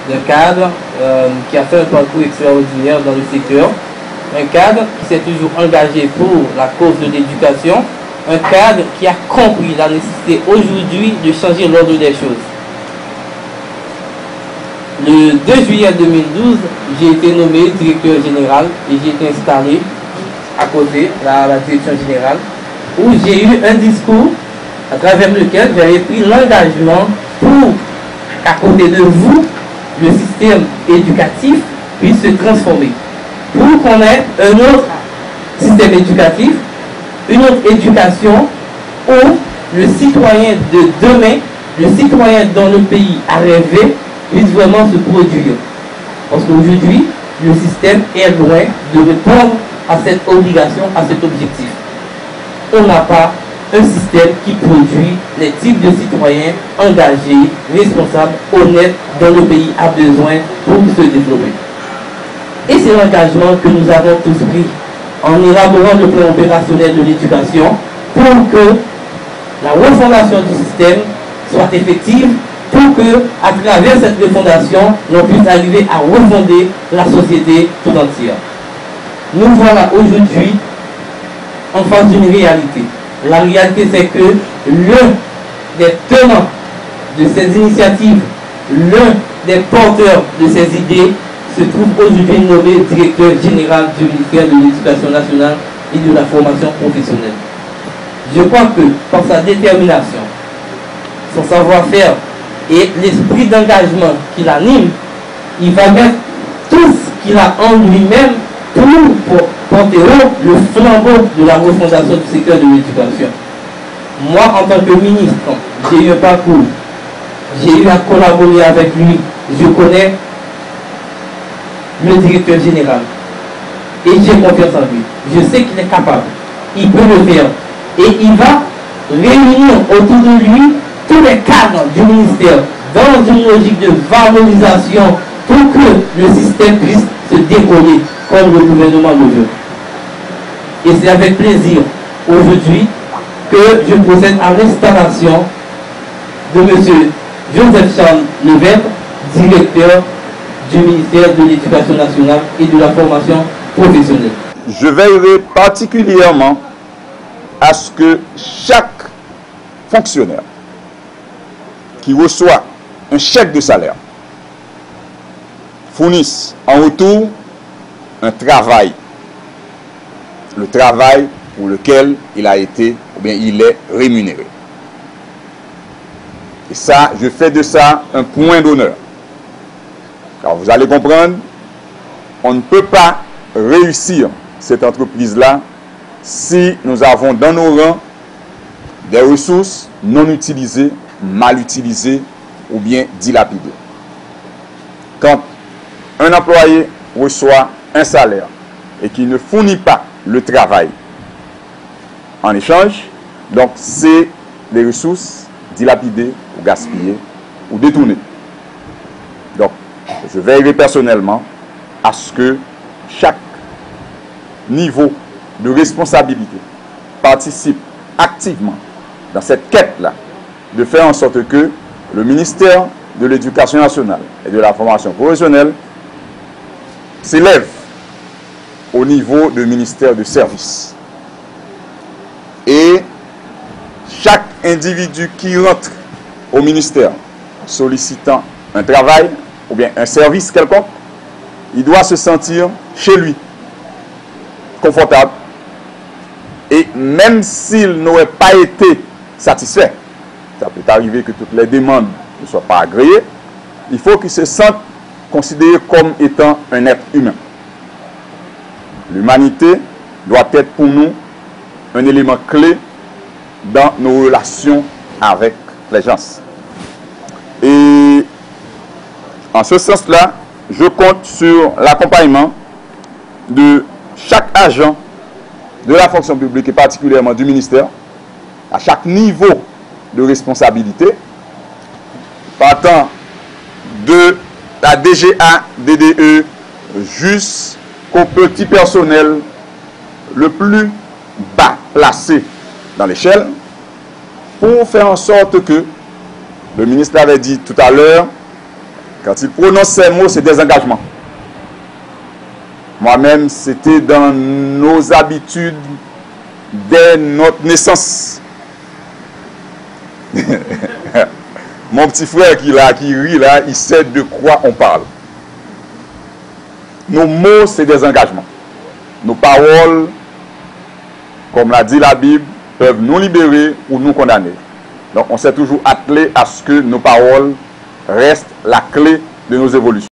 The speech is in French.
d'un cadre qui a fait un parcours extraordinaire dans le secteur, un cadre qui s'est toujours engagé pour la cause de l'éducation, un cadre qui a compris la nécessité aujourd'hui de changer l'ordre des choses. Le 2 juillet 2012, j'ai été nommé directeur général et j'ai été installé à côté, à la direction générale, où j'ai eu un discours à travers lequel j'avais pris l'engagement pour, à côté de vous, le système éducatif puisse se transformer. Pour qu'on ait un autre système éducatif, une autre éducation où le citoyen de demain, le citoyen dont le pays a rêvé, puisse vraiment se produire. Parce qu'aujourd'hui, le système est loin de répondre à cette obligation, à cet objectif. On n'a pas un système qui produit les types de citoyens engagés, responsables, honnêtes, dont le pays a besoin pour se développer. Et c'est l'engagement que nous avons tous pris en élaborant le plan opérationnel de l'éducation pour que la refondation du système soit effective, pour que, à travers cette refondation, l'on puisse arriver à refonder la société tout entière. Nous voilà aujourd'hui en face d'une réalité. La réalité, c'est que l'un des tenants de ces initiatives, l'un des porteurs de ces idées, se trouve aujourd'hui nommé directeur général du ministère de l'Éducation nationale et de la formation professionnelle. Je crois que par sa détermination, son savoir-faire et l'esprit d'engagement qui l'anime, il va mettre tout ce qu'il a en lui-même pour porter le flambeau de la refondation du secteur de l'éducation. Moi, en tant que ministre, j'ai eu un parcours, j'ai eu à collaborer avec lui, je connais le directeur général et j'ai confiance en lui. Je sais qu'il est capable, il peut le faire et il va réunir autour de lui tous les cadres du ministère dans une logique de valorisation pour que le système puisse se décoller comme le gouvernement d'aujourd'hui. Et c'est avec plaisir aujourd'hui que je procède à l'installation de M. Joseph-Charles Levesque, directeur du ministère de l'Éducation nationale et de la formation professionnelle. Je veillerai particulièrement à ce que chaque fonctionnaire qui reçoit un chèque de salaire fournisse en retour un travail, le travail pour lequel il a été ou bien il est rémunéré. Et ça, je fais de ça un point d'honneur. Car vous allez comprendre, on ne peut pas réussir cette entreprise-là si nous avons dans nos rangs des ressources non utilisées, mal utilisées ou bien dilapidées. Quand un employé reçoit un salaire et qu'il ne fournit pas le travail en échange, donc c'est des ressources dilapidées ou gaspillées ou détournées. Donc, je veillerai personnellement à ce que chaque niveau de responsabilité participe activement dans cette quête-là, de faire en sorte que le ministère de l'Éducation nationale et de la formation professionnelle s'élève au niveau de ministère de service. Et chaque individu qui rentre au ministère sollicitant un travail ou bien un service quelconque, il doit se sentir chez lui, confortable. Et même s'il n'aurait pas été satisfait, ça peut arriver que toutes les demandes ne soient pas agréées, il faut qu'il se sente considéré comme étant un être humain. L'humanité doit être pour nous un élément clé dans nos relations avec les gens. Et en ce sens-là, je compte sur l'accompagnement de chaque agent de la fonction publique et particulièrement du ministère, à chaque niveau de responsabilité, partant de la DGA, DDE, jusqu'au petit personnel le plus bas placé dans l'échelle, pour faire en sorte que, le ministre l'avait dit tout à l'heure, Quand il prononce ces mots, c'est des engagements. Moi-même, c'était dans nos habitudes dès notre naissance. Mon petit frère qui rit là, il sait de quoi on parle. Nos mots, c'est des engagements. Nos paroles, comme l'a dit la Bible, peuvent nous libérer ou nous condamner. Donc on s'est toujours attelé à ce que nos paroles restent la clé de nos évolutions.